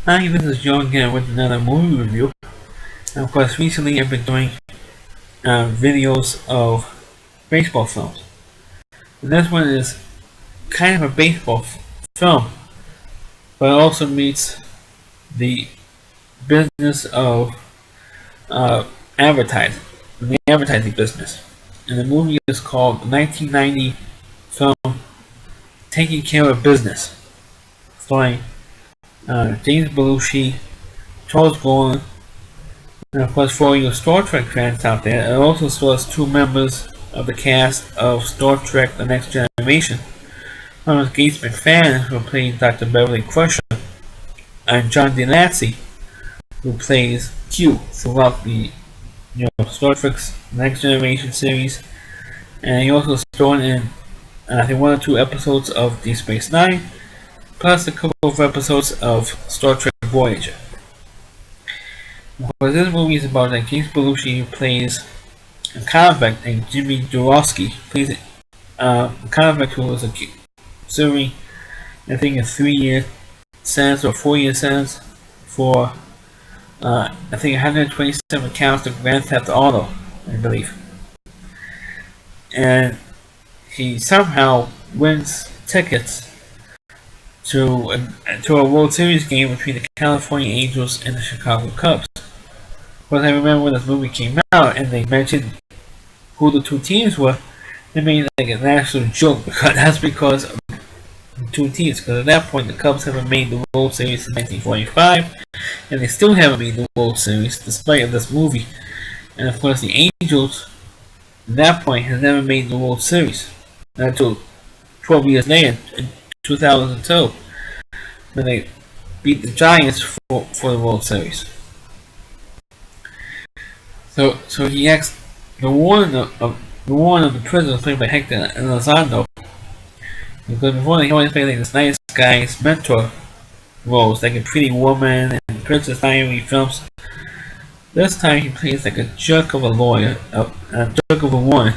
Hi, this is Joe again with another movie review. And of course, recently I've been doing videos of baseball films. And this one is kind of a baseball film, but it also meets the business of uh, advertising, the advertising business. And the movie is called the 1990 film Taking Care of Business, starring James Belushi, Charles Bronson, and of course, for you Star Trek fans out there, it also stars two members of the cast of Star Trek The Next Generation. One was Gates McFadden, who plays Dr. Beverly Crusher, and John DeLancey, who plays Q throughout the Star Trek's Next Generation series. And he also starred in, I think, one or two episodes of Deep Space Nine, plus a couple of episodes of Star Trek Voyager. Well, this movie is about James Belushi plays a convict named Jimmy Durowski. Plays a convict who was serving, I think, a 3-year sentence or 4-year sentence for, I think, 127 counts of Grand Theft Auto, I believe. And he somehow wins tickets to a World Series game between the California Angels and the Chicago Cubs. But I remember when this movie came out and they mentioned who the two teams were, they made like an actual joke because of the two teams. Because at that point, the Cubs haven't made the World Series in 1945, and they still haven't made the World Series despite of this movie. And of course, the Angels at that point has never made the World Series until 12 years later, in 2002, when they beat the Giants for the World Series. So he asked the warden of the prison, played by Hector Elizondo, because before he always played like this nice guy's mentor roles, like a Pretty Woman and Princess Diary films. This time he plays like a jerk of a lawyer, a jerk of a warden.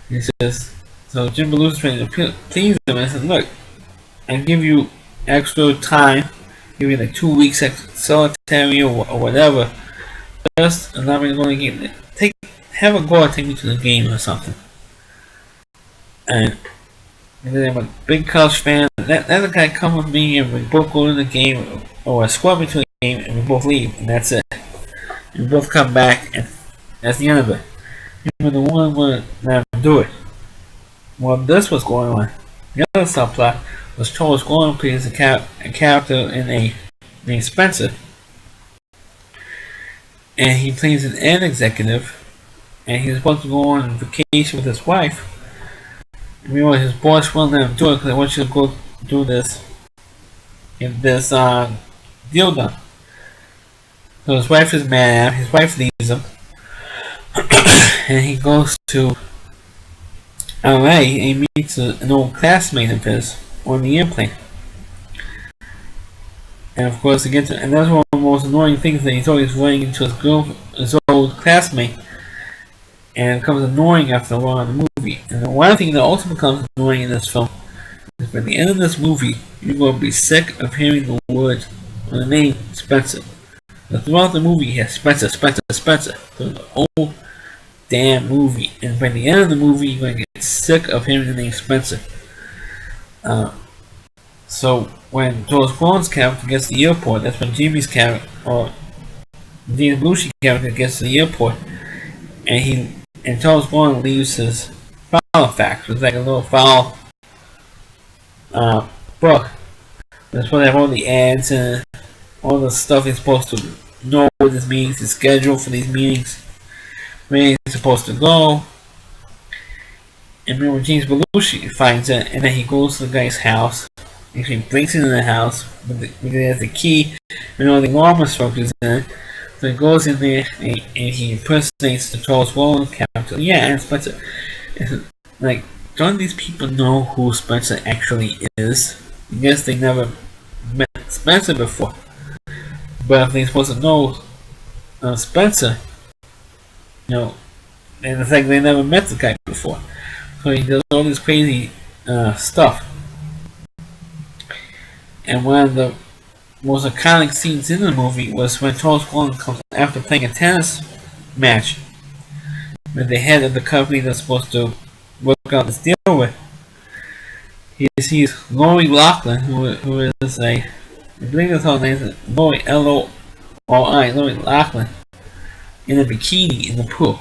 He says, so Jim Belushi's trying to please him and says, look, I give you extra time, give you like 2 weeks solitary or whatever. Just allow me to go to the game. Have a go and take me to the game or something. And then I'm a big Cubs fan. That other guy come with me and we both go to the game, or squad me to the game and we both leave, and that's it. And we both come back and that's the end of it. Even the one would not do it. Well, this was going on. The other subplot was Charles Gordon plays a character in a named Spencer. And he plays an ad executive, and he's supposed to go on vacation with his wife. And meanwhile, his boss won't let him do it because they want you to go do this, get this deal done. So his wife is mad at him. His wife leaves him, and he goes to LA and he meets an old classmate of his on the airplane. And of course, and that's one of the most annoying things, that he's always running into his old classmate, and it becomes annoying after a while in the movie. And one thing that also becomes annoying in this film is by the end of this movie, you're going to be sick of hearing the word or the name Spencer. But throughout the movie, he has Spencer, Spencer, Spencer. So the whole damn movie. And by the end of the movie, you're going to get sick of hearing the name Spencer. So when George Clooney's character gets to the airport, that's when Jimmy's character, or James Belushi character, gets to the airport, and Charles Bond leaves his file fax, which is like a little file book. That's where they have all the ads and all the stuff he's supposed to know what this means, his schedule for these meetings, where he's supposed to go. And remember, James Belushi finds it, and then he goes to the guy's house. He breaks into the house because he has the key and all the alarm instructions in it. So he goes in there and he impersonates the Charles Wallen character. Yeah, and Spencer. Like, don't these people know who Spencer actually is? I guess they never met Spencer before. But if they're supposed to know Spencer, and it's like they never met the guy before. So he does all this crazy stuff. And one of the most iconic scenes in the movie was when Charles Gronk comes after playing a tennis match with the head of the company that's supposed to work out this deal with. He sees Lori Loughlin, who is I believe that's her name, Lori Lori Lori Loughlin, in a bikini in the pool,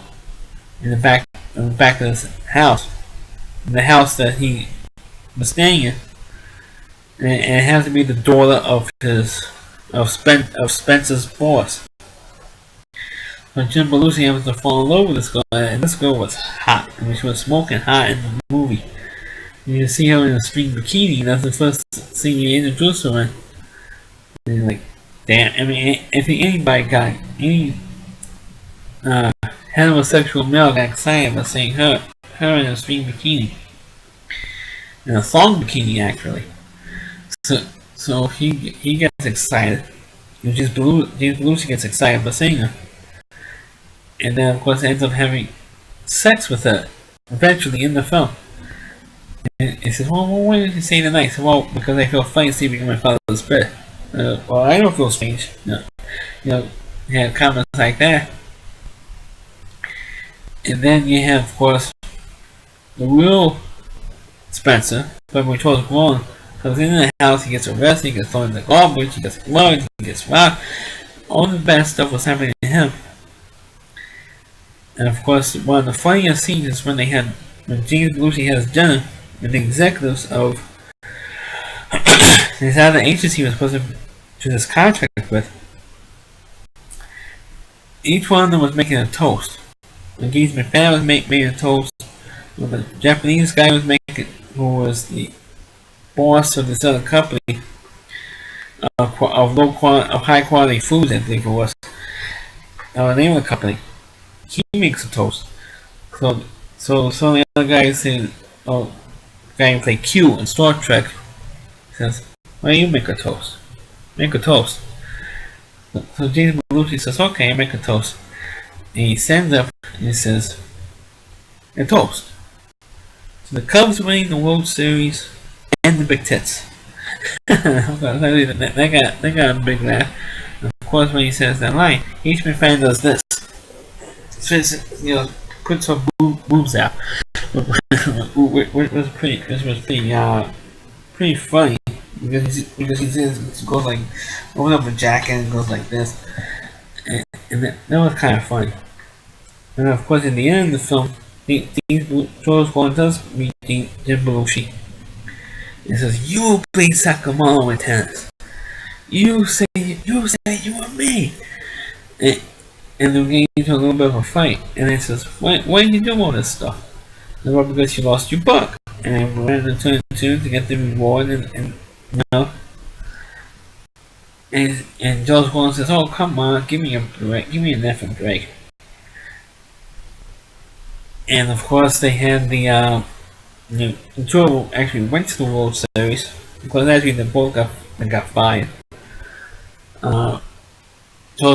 in the back of his house, in the house that he was staying in, and it has to be the daughter of Spencer's boss. So Jim Belushi happens to fall in love with this girl, and this girl was hot. I mean, she was smoking hot in the movie. You see her in a string bikini. That's the first scene you introduce her in. And you're like, damn. I mean, if any heterosexual male got excited about seeing her in a string bikini, in a thong bikini actually. So he gets excited. James Belushi gets excited about seeing her, and then of course ends up having sex with her eventually in the film. And he says, well, why did you say tonight? I said, well, because I feel funny sleeping in my father's bed. Well, I don't feel strange. No. You have comments like that. And then you have, of course, the real Spencer, but when Charles Gronk comes in the house, he gets arrested, he gets thrown in the garbage, he gets mugged, he gets robbed. All the bad stuff was happening to him. And of course, one of the funniest scenes is when James Belushi has dinner with the executives of this other agency he was supposed to this contract with. Each one of them was making a toast. Geese McFadden was making a toast. The Japanese guy was making, who was the boss of this other company of high quality foods, I believe it was. The name of the company. He makes a toast. So the other guy said, oh, the guy who played Q in Star Trek says, why don't you make a toast? Make a toast. So James Belushi says, okay, make a toast. And he stands up and he says, a toast. So the Cubs winning the World Series and the big tits. They got a big laugh. And of course, when he says that line, each fan does this. So puts her boobs out. Which was pretty funny because he goes like opens up a jacket and goes like this, and that was kind of funny. And of course, in the end of the film, George Gordon does meet Jim Belushi. He says, "You played Sakamoto in tennis. You say you were me." And they get into a little bit of a fight. And he says, why did you do all this stuff? And well, because you lost your buck. And we ran into to get the reward and you know. And George Gordon says, oh, come on, give me a break. Give me an effing break. And of course, they had the two actually went to the World Series. Because actually, they both got fired. Charles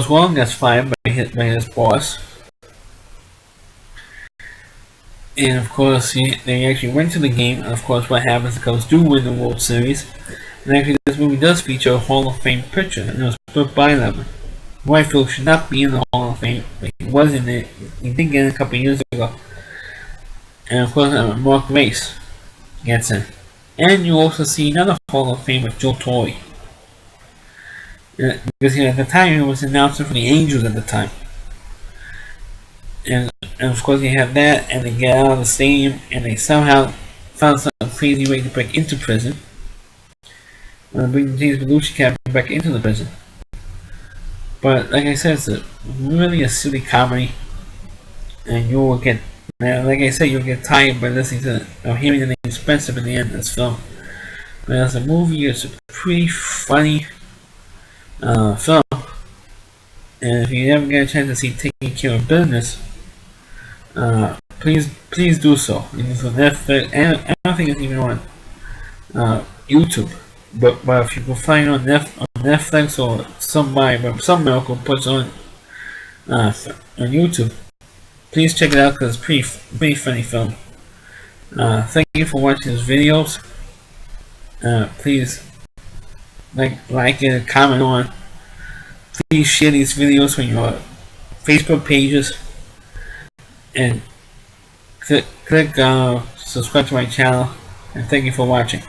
Gronk gets fired by his boss. And of course, they actually went to the game. And of course, what happens? The Cubs do win the World Series. And actually, this movie does feature a Hall of Fame picture. And it was put by them. Whitefield should not be in the Hall of Fame, but he was in it. He did get it a couple years ago. And of course, Mark Race gets in. And you also see another Hall of Fame with Joe Torre. Because at the time he was announcing for the Angels at the time. And of course you have that, and they get out of the stadium, and they somehow found some crazy way to break into prison. And bring James Belushi character back into the prison. But like I said, it's really a silly comedy, and you will get, like I said, you'll get tired by listening to or hearing the name Spencer in the end of this film. But as a movie, it's a pretty funny film, and if you ever get a chance to see Taking Care of Business, please do so. It's on Netflix, and I don't think it's even on YouTube. But if you can find it on Netflix or some miracle puts on YouTube, please check it out because it's pretty funny film. Thank you for watching these videos. Please like and comment on. Please share these videos on your Facebook pages and click subscribe to my channel. And thank you for watching.